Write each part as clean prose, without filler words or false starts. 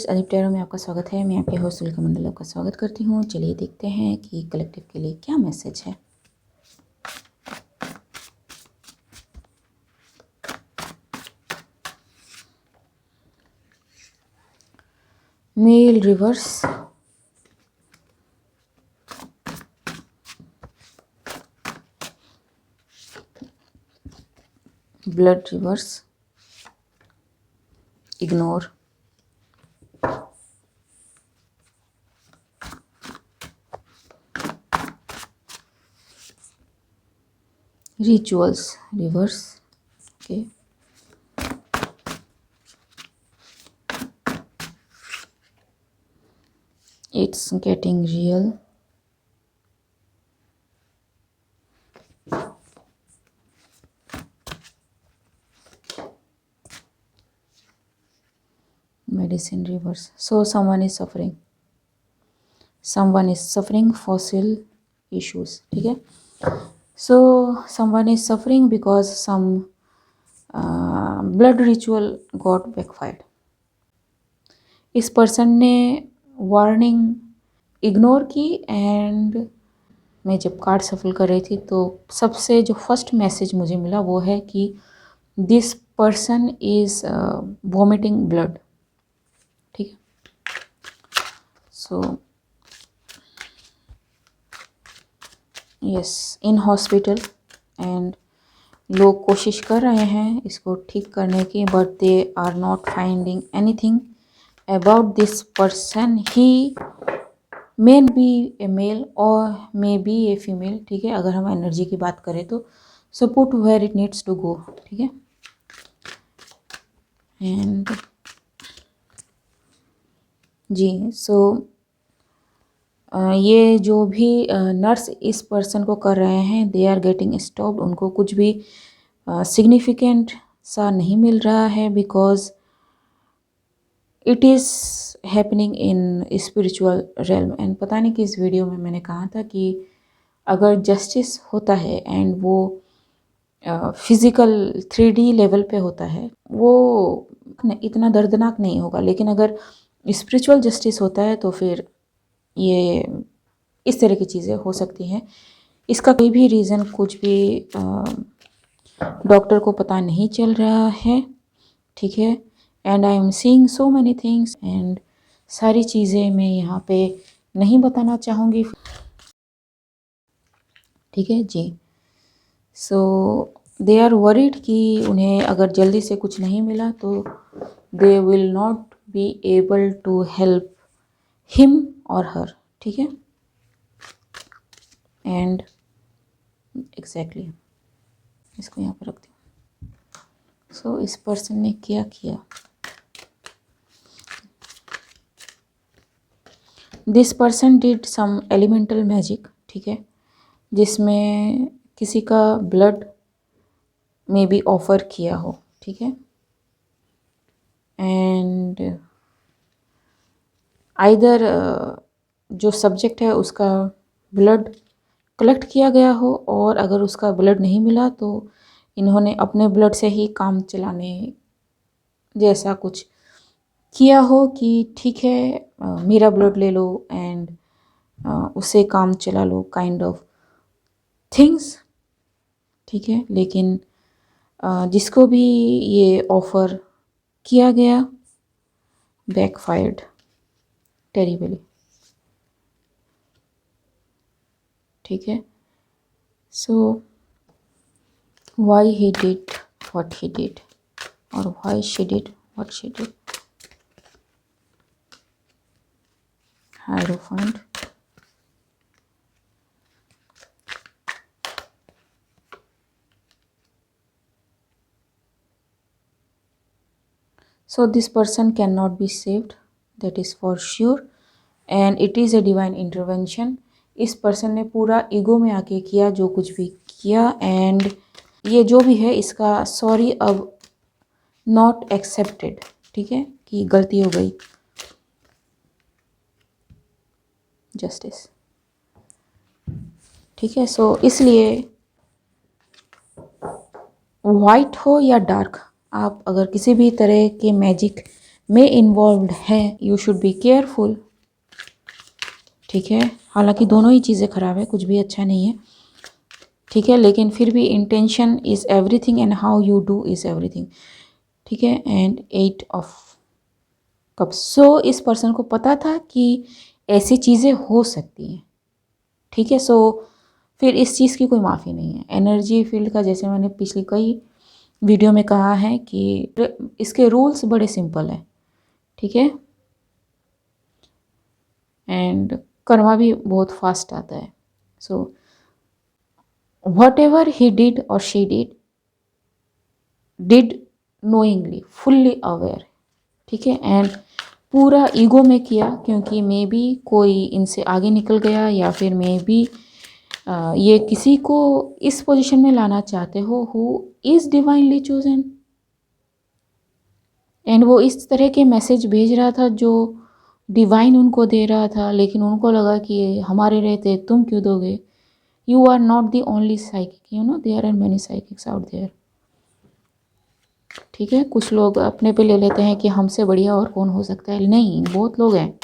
Friends, Adeep tarot में आपका स्वागत है। मैं आपके होस्ट सुल्का मंडल का स्वागत करती हूँ। चलिए देखते हैं कि कलेक्टिव के लिए क्या मैसेज है। Male reverse, blood reverse, ignore, rituals reverse. Okay, it's getting real. Medicine reverse. So someone is suffering fossil issues. ठीक है, so someone is suffering because some blood ritual got backfired. इस person ने warning ignore की and मैं जब card सफल कर रही थी तो सबसे जो फर्स्ट मैसेज मुझे मिला वो है कि this person is vomiting blood. ठीक है, so yes, in hospital and लोग कोशिश कर रहे हैं इसको ठीक करने की, but they are not finding anything about this person. He may be a male और मे बी ए फीमेल. ठीक है, अगर हम एनर्जी की बात करें तो support where it needs to go. ठीक है, एंड जी सो ये जो भी नर्स इस पर्सन को कर रहे हैं दे आर गेटिंग स्टॉप्ड. उनको कुछ भी सिग्निफिकेंट सा नहीं मिल रहा है because it is happening in spiritual realm. And पता नहीं कि इस वीडियो में मैंने कहा था कि अगर जस्टिस होता है एंड वो फिज़िकल 3D लेवल पे होता है वो इतना दर्दनाक नहीं होगा, लेकिन अगर स्पिरिचुअल जस्टिस होता है तो फिर ये इस तरह की चीज़ें हो सकती हैं. इसका कोई भी रीज़न कुछ भी डॉक्टर को पता नहीं चल रहा है. ठीक है, and I am seeing so many things and सारी चीज़ें मैं यहाँ पे नहीं बताना चाहूँगी. ठीक है जी, सो दे आर वरीड कि उन्हें अगर जल्दी से कुछ नहीं मिला तो they will not be able to help him और हर. ठीक है, एंड एग्जैक्टली इसको यहाँ पर रखती हूँ. सो इस पर्सन ने क्या किया, this person did some elemental magic. ठीक है, जिसमें किसी का ब्लड में भी ऑफर किया हो. ठीक है, एंड आइदर जो सब्जेक्ट है उसका ब्लड कलेक्ट किया गया हो और अगर उसका ब्लड नहीं मिला तो इन्होंने अपने ब्लड से ही काम चलाने जैसा कुछ किया हो कि ठीक है मेरा ब्लड ले लो एंड उससे काम चला लो, काइंड ऑफ थिंग्स. ठीक है, लेकिन जिसको भी ये ऑफ़र किया गया बैकफायर्ड टेरिबली. ठीक है, so why he did what he did or why she did what she did. Hierophant, so this person cannot be saved, that is for sure, and it is a divine intervention. इस person ने पूरा ego में आके किया जो कुछ भी किया एंड ये जो भी है इसका सॉरी अब नॉट एक्सेप्टेड. ठीक है, कि गलती हो गई. जस्टिस. ठीक है, सो इसलिए वाइट हो या डार्क, आप अगर किसी भी तरह के मैजिक में इन्वॉल्व्ड है, यू शुड बी केयरफुल। ठीक है, हालांकि दोनों ही चीज़ें ख़राब है, कुछ भी अच्छा नहीं है। ठीक है, लेकिन फिर भी intention is everything and how you do is everything. ठीक है, एंड 8 ऑफ कप्स। सो इस पर्सन को पता था कि ऐसी चीज़ें हो सकती हैं। ठीक है, सो फिर इस चीज़ की कोई माफ़ी नहीं है। एनर्जी फील्ड का जैसे मैंने पिछली कई वीडियो में कहा है कि इसके रूल्स बड़े सिंपल हैं। ठीक है, एंड कर्मा भी बहुत फास्ट आता है। So whatever he did और she did knowingly, fully aware. ठीक है, एंड पूरा ईगो में किया, क्योंकि मे बी कोई इनसे आगे निकल गया, या फिर मे बी ये किसी को इस पोजीशन में लाना चाहते हो who is divinely chosen, and वो इस तरह के मैसेज भेज रहा था जो डिवाइन उनको दे रहा था, लेकिन उनको लगा कि हमारे रहते तुम क्यों दोगे। You are not the only psychic, you know there are many psychics out there. ठीक है, कुछ लोग अपने पे ले लेते हैं कि हमसे बढ़िया और कौन हो सकता है, नहीं, बहुत लोग हैं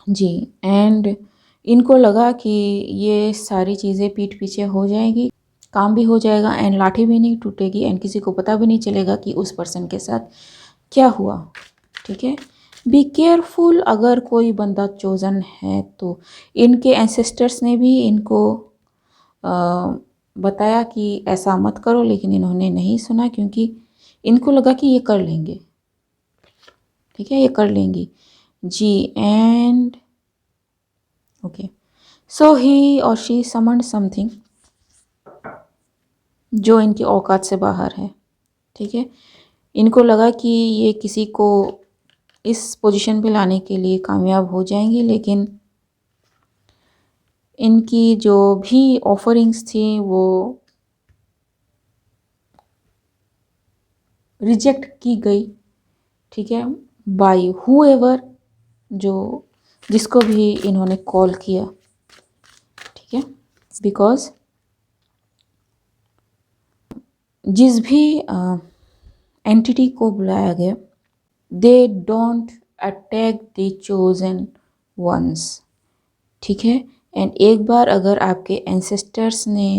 जी। एंड इनको लगा कि ये सारी चीज़ें पीठ पीछे हो जाएगी, काम भी हो जाएगा, एंड लाठी भी नहीं टूटेगी, एंड किसी को पता भी नहीं चलेगा कि उस पर्सन के साथ क्या हुआ। ठीक है, बी केयरफुल। अगर कोई बंदा चोजन है तो इनके एंसेस्टर्स ने भी इनको बताया कि ऐसा मत करो, लेकिन इन्होंने नहीं सुना, क्योंकि इनको लगा कि ये कर लेंगे। ठीक है, ये कर लेंगी जी। एंड ओके, सो ही और शी समन्ड समथिंग जो इनकी औकात से बाहर है। ठीक है, इनको लगा कि ये किसी को इस पोजीशन पे लाने के लिए कामयाब हो जाएंगी, लेकिन इनकी जो भी ऑफरिंग्स थी वो रिजेक्ट की गई। ठीक है, बाय हुएवर, जो जिसको भी इन्होंने कॉल किया। ठीक है, बिकॉज जिस भी एंटिटी को बुलाया गया, they don't attack the chosen ones. ठीक है, एंड एक बार अगर आपके एंसेस्टर्स ने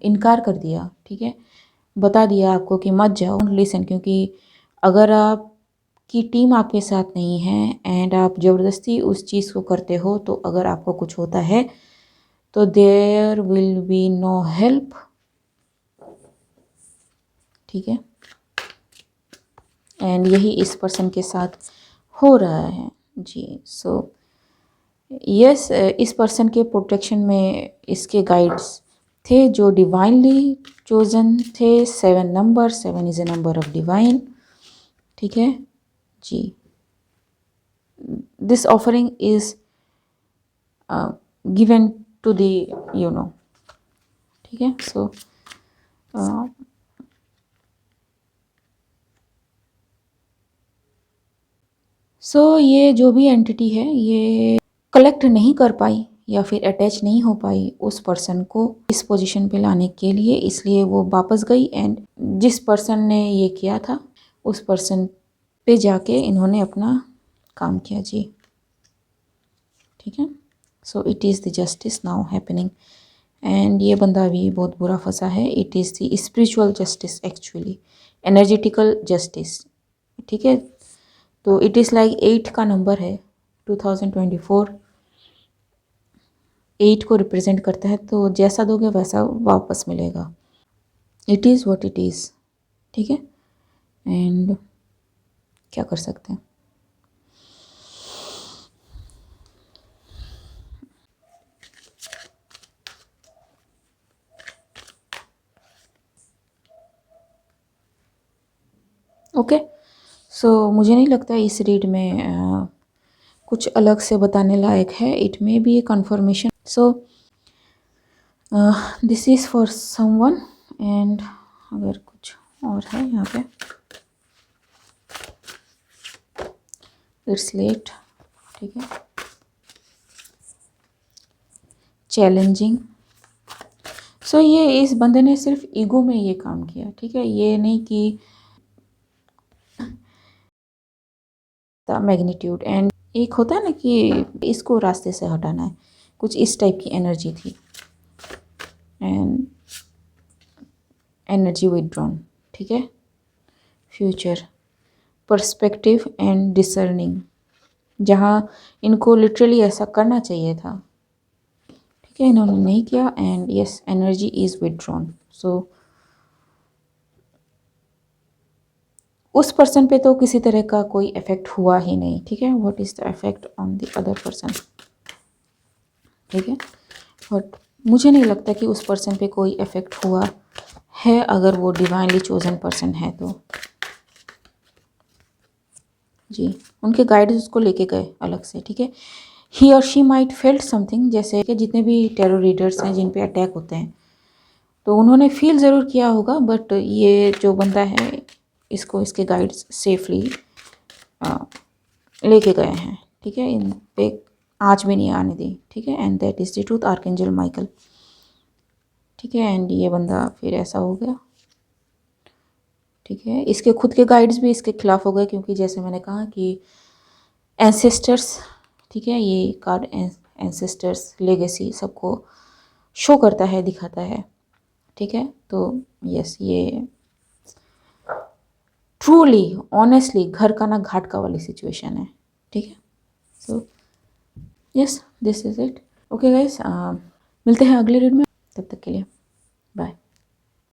इनकार कर दिया, ठीक है, बता दिया आपको कि मत जाओ, लिसन, क्योंकि अगर आपकी टीम आपके साथ नहीं है एंड आप ज़बरदस्ती उस चीज़ को करते हो, तो अगर आपको कुछ होता है तो there will be no help. ठीक है, एंड यही इस पर्सन के साथ हो रहा है जी। सो यस, इस पर्सन के प्रोटेक्शन में इसके गाइड्स थे जो डिवाइनली चोजन थे। 7 नंबर, 7 is a number of divine. ठीक है जी, this offering is given to the you know. ठीक है, सो ये जो भी एंटिटी है ये कलेक्ट नहीं कर पाई या फिर अटैच नहीं हो पाई उस पर्सन को इस पोजीशन पे लाने के लिए, इसलिए वो वापस गई, एंड जिस पर्सन ने ये किया था उस पर्सन पे जाके इन्होंने अपना काम किया जी। ठीक है, so it is the justice now happening, and ये बंदा भी बहुत बुरा फंसा है। It is the spiritual justice, actually energetical justice. ठीक है, तो इट इज़ लाइक 8 का नंबर है, 2024 8 को रिप्रेजेंट करता है, तो जैसा दोगे वैसा वापस मिलेगा। It is what it is. ठीक है, एंड क्या कर सकते हैं। ओके, सो मुझे नहीं लगता इस रीड में कुछ अलग से बताने लायक है। It may be a confirmation, so this is for someone, and अगर कुछ और है यहाँ पे, इट्स लेट। ठीक है, चैलेंजिंग। सो ये इस बंदे ने सिर्फ ईगो में ये काम किया। ठीक है, ये नहीं कि द मैग्नीट्यूड एंड एक होता है ना कि इसको रास्ते से हटाना है, कुछ इस टाइप की एनर्जी थी। एंड एनर्जी विदड्रॉन, ठीक है। फ्यूचर, पर्सपेक्टिव एंड डिसर्निंग, जहाँ इनको लिटरली ऐसा करना चाहिए था, ठीक है, इन्होंने नहीं किया। And yes, energy is withdrawn. So उस पर्सन पे तो किसी तरह का कोई इफेक्ट हुआ ही नहीं, ठीक है। What is the effect on the other person, ठीक है। बट मुझे नहीं लगता कि उस पर्सन पे कोई इफेक्ट हुआ है, अगर वो डिवाइनली चोजन पर्सन है तो। जी, उनके गाइड्स उसको लेके गए अलग से, ठीक है। ही और शी माइट फेल्ट समथिंग, जैसे कि जितने भी टेरर रीडर्स हैं जिन पे अटैक होते हैं, तो उन्होंने फील ज़रूर किया होगा, बट ये जो बंदा है इसको इसके गाइड्स सेफली लेके गए हैं, ठीक है। इन पे आँच भी नहीं आने दी, ठीक है। And that is the truth, archangel Michael, ठीक है। एंड ये बंदा फिर ऐसा हो गया, ठीक है। इसके खुद के गाइड्स भी इसके खिलाफ हो गए, क्योंकि जैसे मैंने कहा कि एंसेस्टर्स, ठीक है, ये कार्ड एंसेस्टर्स लेगेसी सबको शो करता है, दिखाता है, ठीक है। तो यस, ये ट्रूली ऑनेस्टली घर का ना घाट का वाली सिचुएशन है, ठीक है। So yes, this is it. Okay guys, मिलते हैं अगले रीड में, तब तक के लिए